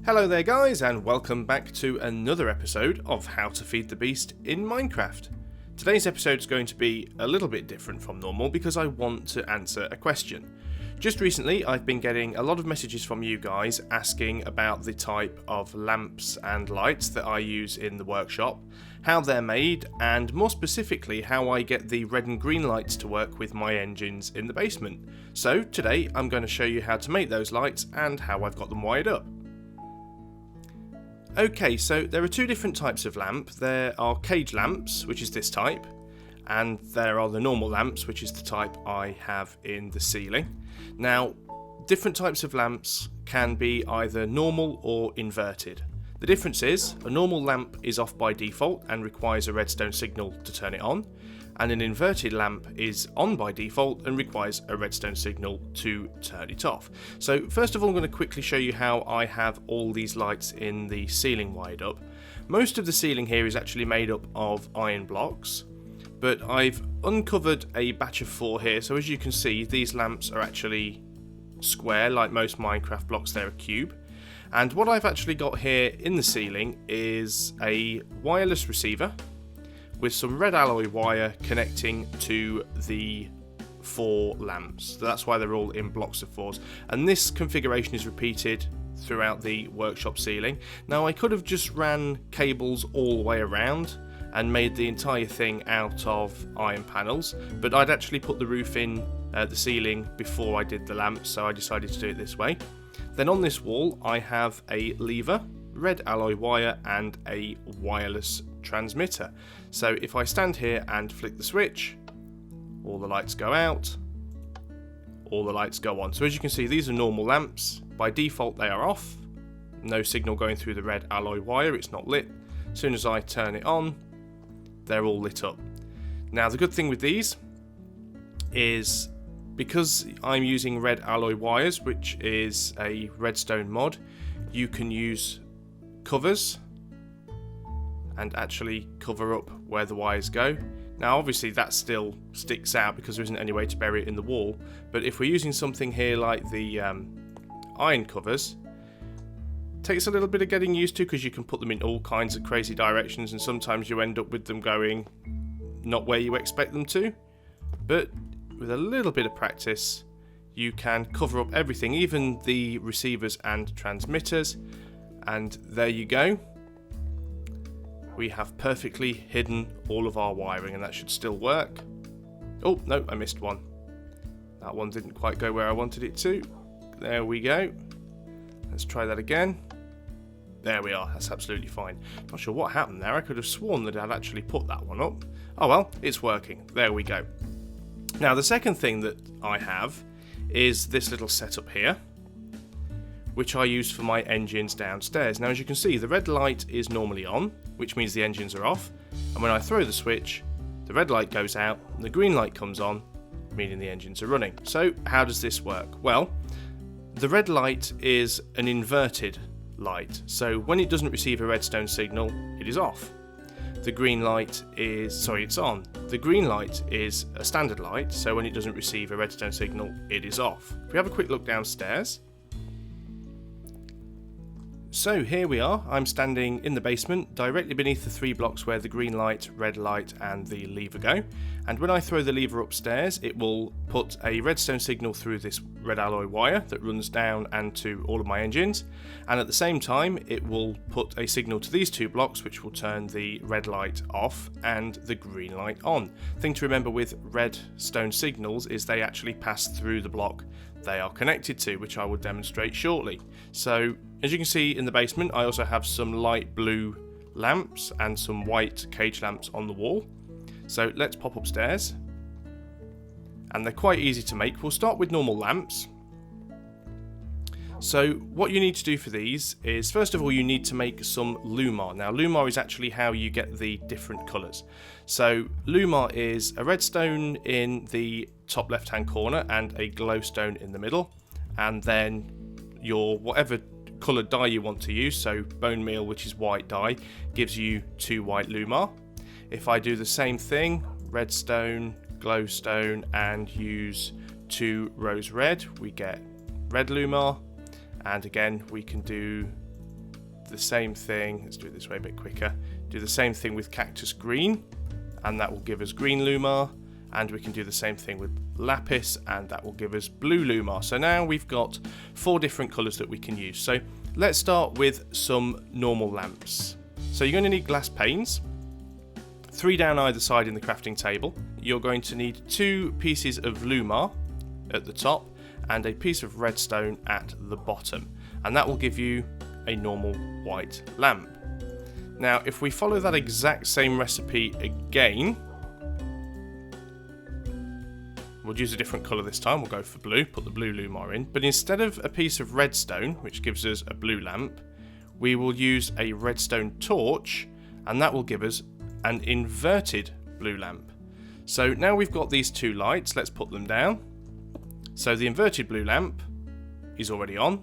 Hello there guys, and welcome back to another episode of How to Feed the Beast in Minecraft. Today's episode is going to be a little bit different from normal because I want to answer a question. Just recently I've been getting a lot of messages from you guys asking about the type of lamps and lights that I use in the workshop, how they're made, and more specifically how I get the red and green lights to work with my engines in the basement. So today I'm going to show you how to make those lights and how I've got them wired up. Okay, so there are two different types of lamp. There are cage lamps, which is this type, and there are the normal lamps, which is the type I have in the ceiling. Now, different types of lamps can be either normal or inverted. The difference is, a normal lamp is off by default and requires a redstone signal to turn it on, and an inverted lamp is on by default and requires a redstone signal to turn it off. So first of all I'm going to quickly show you how I have all these lights in the ceiling wired up. Most of the ceiling here is actually made up of iron blocks, but I've uncovered a batch of 4 here, so as you can see these lamps are actually square. Like most Minecraft blocks, they're a cube. And what I've actually got here in the ceiling is a wireless receiver with some red alloy wire connecting to the 4 lamps. So that's why they're all in blocks of 4s. And this configuration is repeated throughout the workshop ceiling. Now I could have just ran cables all the way around and made the entire thing out of iron panels, but I'd actually put the roof in the ceiling before I did the lamps, so I decided to do it this way. Then on this wall I have a lever, red alloy wire, and a wireless transmitter. So if I stand here and flick the switch, all the lights go out, all the lights go on. So as you can see, these are normal lamps. By default they are off, no signal going through the red alloy wire, it's not lit. As soon as I turn it on, they're all lit up. Now the good thing with these is, because I'm using red alloy wires, which is a redstone mod, you can use covers and actually cover up where the wires go. Now obviously that still sticks out because there isn't any way to bury it in the wall, but if we're using something here like the iron covers, it takes a little bit of getting used to because you can put them in all kinds of crazy directions and sometimes you end up with them going not where you expect them to. But with a little bit of practice you can cover up everything, even the receivers and transmitters, and there you go. We have perfectly hidden all of our wiring, and that should still work. Oh, no, I missed one. That one didn't quite go where I wanted it to. There we go. Let's try that again. There we are, that's absolutely fine. Not sure what happened there. I could have sworn that I'd actually put that one up. Oh well, it's working. There we go. Now the second thing that I have is this little setup here, which I use for my engines downstairs. Now as you can see, the red light is normally on, which means the engines are off, and when I throw the switch, the red light goes out and the green light comes on, meaning the engines are running. So how does this work? Well, the red light is an inverted light, so when it doesn't receive a redstone signal, it is off. The green light is, it's on. The green light is a standard light, so when it doesn't receive a redstone signal, it is off. If we have a quick look downstairs, so here we are. I'm standing in the basement directly beneath the 3 blocks where the green light, red light and the lever go, and when I throw the lever upstairs it will put a redstone signal through this red alloy wire that runs down and to all of my engines, and at the same time it will put a signal to these 2 blocks which will turn the red light off and the green light on. Thing to remember with redstone signals is they actually pass through the block they are connected to, which I will demonstrate shortly. So as you can see in the basement, I also have some light blue lamps and some white cage lamps on the wall. So let's pop upstairs, and they're quite easy to make. We'll start with normal lamps. So what you need to do for these is, first of all, you need to make some lumar. Now lumar is actually how you get the different colours. So lumar is a redstone in the top left hand corner and a glowstone in the middle, and then your whatever coloured dye you want to use, so bone meal, which is white dye, gives you 2 white lumar. If I do the same thing, redstone, glowstone, and use 2 rose red, we get red lumar. And again, we can do the same thing. Let's do it this way a bit quicker. Do the same thing with cactus green, and that will give us green lumar. And we can do the same thing with lapis, and that will give us blue lumar. So now we've got 4 different colours that we can use. So let's start with some normal lamps. So you're going to need glass panes, 3 down either side in the crafting table. You're going to need 2 pieces of lumar at the top and a piece of redstone at the bottom, and that will give you a normal white lamp. Now if we follow that exact same recipe again, we'll use a different colour this time. We'll go for blue, put the blue lumar in, but instead of a piece of redstone, which gives us a blue lamp, we will use a redstone torch, and that will give us an inverted blue lamp. So now we've got these 2 lights, let's put them down. So the inverted blue lamp is already on,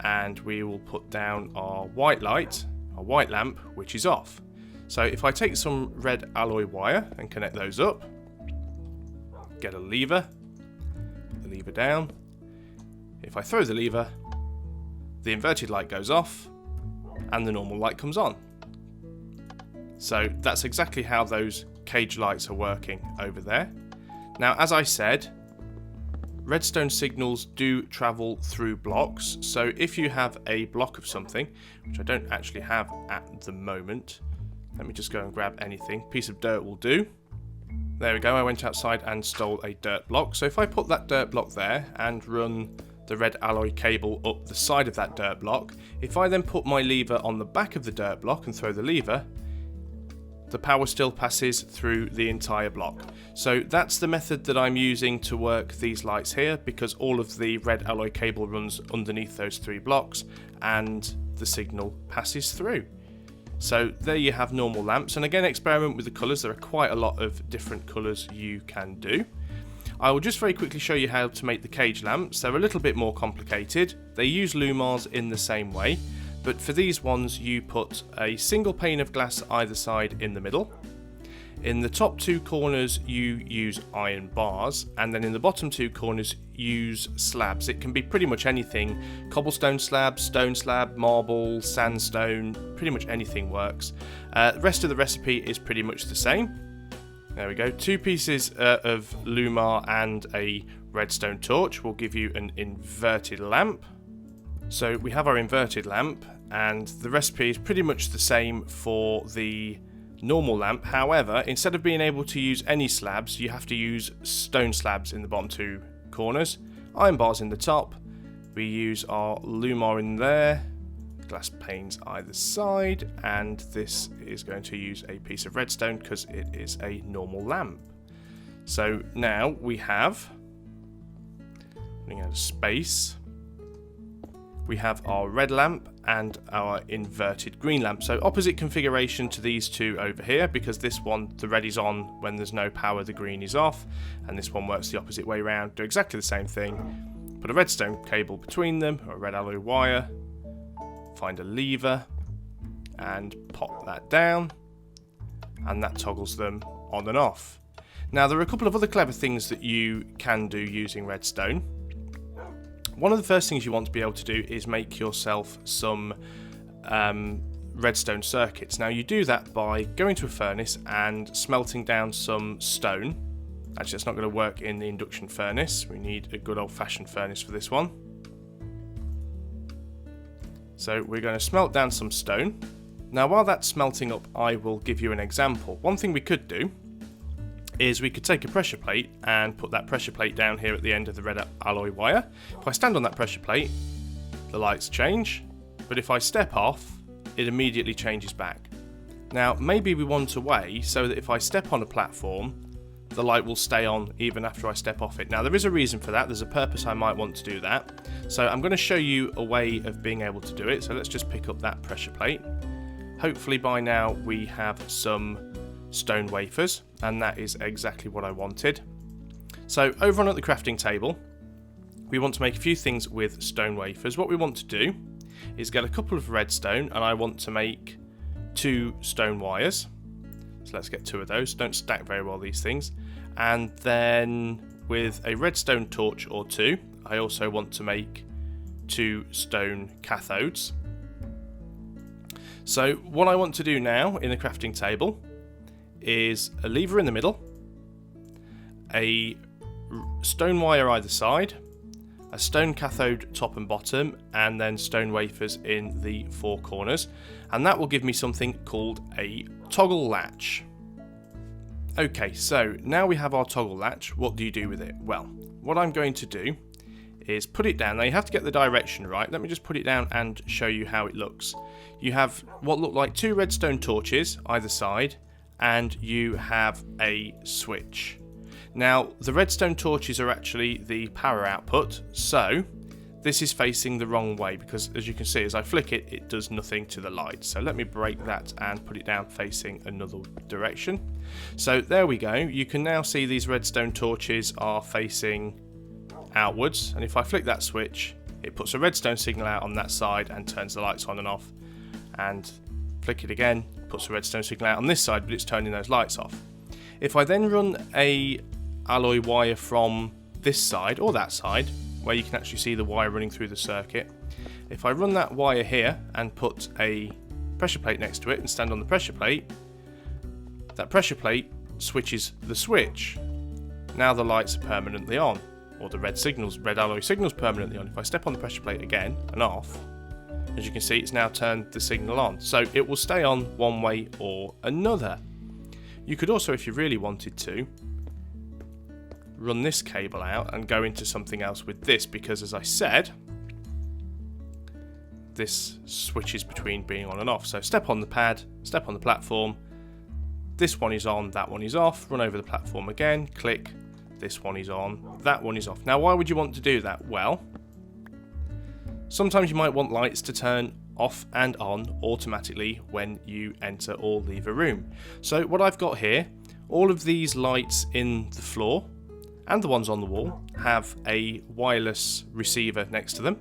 and we will put down our white light, our white lamp, which is off. So if I take some red alloy wire and connect those up, get a lever, put the lever down. If I throw the lever, the inverted light goes off and the normal light comes on. So that's exactly how those cage lights are working over there. Now, as I said, redstone signals do travel through blocks. So if you have a block of something, which I don't actually have at the moment, let me just go and grab anything. Piece of dirt will do. There we go, I went outside and stole a dirt block. So if I put that dirt block there and run the red alloy cable up the side of that dirt block, if I then put my lever on the back of the dirt block and throw the lever, the power still passes through the entire block. So that's the method that I'm using to work these lights here, because all of the red alloy cable runs underneath those 3 blocks and the signal passes through. So there you have normal lamps, and again, experiment with the colours. There are quite a lot of different colours you can do. I will just very quickly show you how to make the cage lamps. They're a little bit more complicated. They use lumars in the same way, but for these ones you put a single pane of glass either side in the middle. In the top 2 corners you use iron bars, and then in the bottom 2 corners use slabs. It can be pretty much anything: cobblestone slab, stone slab, marble, sandstone, pretty much anything works. The rest of the recipe is pretty much the same. There we go, 2 pieces of lumar and a redstone torch will give you an inverted lamp. So we have our inverted lamp, and the recipe is pretty much the same for the normal lamp. However, instead of being able to use any slabs, you have to use stone slabs in the bottom 2 corners, iron bars in the top. We use our lumar in there, glass panes either side, and this is going to use a piece of redstone because it is a normal lamp. So now we have, running out of space, we have our red lamp and our inverted green lamp. So opposite configuration to these 2 over here, because this one, the red is on when there's no power, the green is off, and this one works the opposite way around. Do exactly the same thing. Put a redstone cable between them, or a red alloy wire, find a lever, and pop that down, and that toggles them on and off. Now there are a couple of other clever things that you can do using redstone. One of the first things you want to be able to do is make yourself some redstone circuits. Now you do that by going to a furnace and smelting down some stone. Actually, it's not going to work in the induction furnace. We need a good old-fashioned furnace for this one. So we're going to smelt down some stone. Now while that's smelting up, I will give you an example. One thing we could do is we could take a pressure plate and put that pressure plate down here at the end of the red alloy wire. If I stand on that pressure plate, the lights change, but if I step off, it immediately changes back. Now maybe we want a way so that if I step on a platform, the light will stay on even after I step off it. Now there is a reason for that, there's a purpose I might want to do that. So I'm going to show you a way of being able to do it. So let's just pick up that pressure plate. Hopefully by now we have some stone wafers, and that is exactly what I wanted. So over on at the crafting table, we want to make a few things with stone wafers. What we want to do is get a couple of redstone, and I want to make 2 stone wires. So let's get 2 of those. Don't stack very well, these things. And then with a redstone torch or 2, I also want to make 2 stone cathodes. So what I want to do now in the crafting table is a lever in the middle, a stone wire either side, a stone cathode top and bottom, and then stone wafers in the 4 corners, and that will give me something called a toggle latch. Okay, so now we have our toggle latch. What do you do with it? Well, what I'm going to do is put it down. Now you have to get the direction right. Let me just put it down and show you how it looks. You have what look like 2 redstone torches either side, and you have a switch. Now the redstone torches are actually the power output, so this is facing the wrong way because, as you can see, as I flick it, it does nothing to the light. So let me break that and put it down facing another direction. So there we go. You can now see these redstone torches are facing outwards, and if I flick that switch, it puts a redstone signal out on that side and turns the lights on and off. And flick it again, puts a redstone signal out on this side, but it's turning those lights off. If I then run a alloy wire from this side or that side, where you can actually see the wire running through the circuit, if I run that wire here and put a pressure plate next to it and stand on the pressure plate, that pressure plate switches the switch. Now the lights are permanently on, or the red alloy signal's permanently on. If I step on the pressure plate again and off, as you can see, it's now turned the signal on, so it will stay on one way or another. You could also, if you really wanted to, run this cable out and go into something else with this, because as I said, this switches between being on and off. So step on the pad, step on the platform, this one is on, that one is off, run over the platform again, click, this one is on, that one is off. Now why would you want to do that? Well, sometimes you might want lights to turn off and on automatically when you enter or leave a room. So what I've got here, all of these lights in the floor and the ones on the wall have a wireless receiver next to them,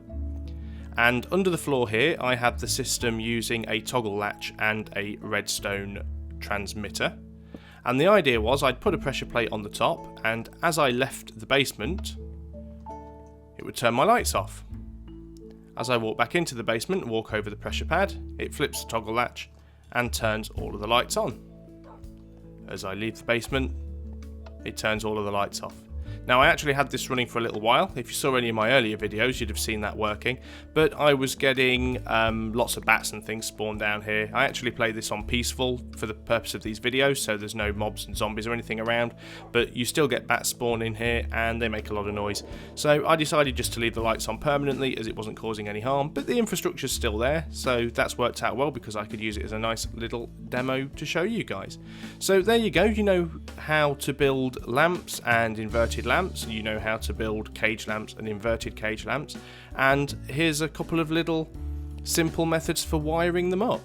and under the floor here I have the system using a toggle latch and a redstone transmitter. And the idea was I'd put a pressure plate on the top, and as I left the basement it would turn my lights off. As I walk back into the basement and walk over the pressure pad, it flips the toggle latch and turns all of the lights on. As I leave the basement, it turns all of the lights off. Now I actually had this running for a little while. If you saw any of my earlier videos, you'd have seen that working, but I was getting lots of bats and things spawned down here. I actually play this on peaceful for the purpose of these videos, so there's no mobs and zombies or anything around, but you still get bats spawn in here and they make a lot of noise. So I decided just to leave the lights on permanently as it wasn't causing any harm, but the infrastructure's still there, so that's worked out well because I could use it as a nice little demo to show you guys. So there you go, you know how to build lamps and inverted lamps, you know how to build cage lamps and inverted cage lamps, and here's a couple of little simple methods for wiring them up.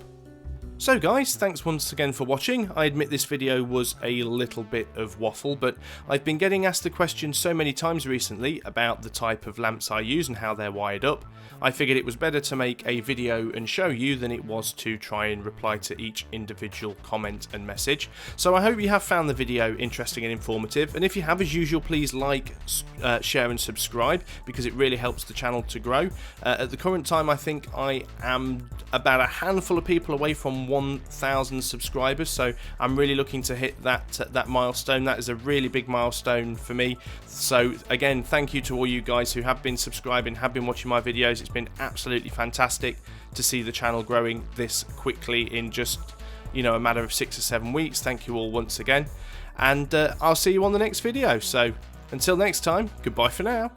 So guys, thanks once again for watching. I admit this video was a little bit of waffle, but I've been getting asked the question so many times recently about the type of lamps I use and how they're wired up. I figured it was better to make a video and show you than it was to try and reply to each individual comment and message. So I hope you have found the video interesting and informative, and if you have, as usual, please like, share and subscribe because it really helps the channel to grow. At the current time, I think I am about a handful of people away from 1,000 subscribers, so I'm really looking to hit that milestone. That is a really big milestone for me. So again, thank you to all you guys who have been subscribing, have been watching my videos. It's been absolutely fantastic to see the channel growing this quickly in just, you know, a matter of 6 or 7 weeks. Thank you all once again, and I'll see you on the next video. So until next time, goodbye for now.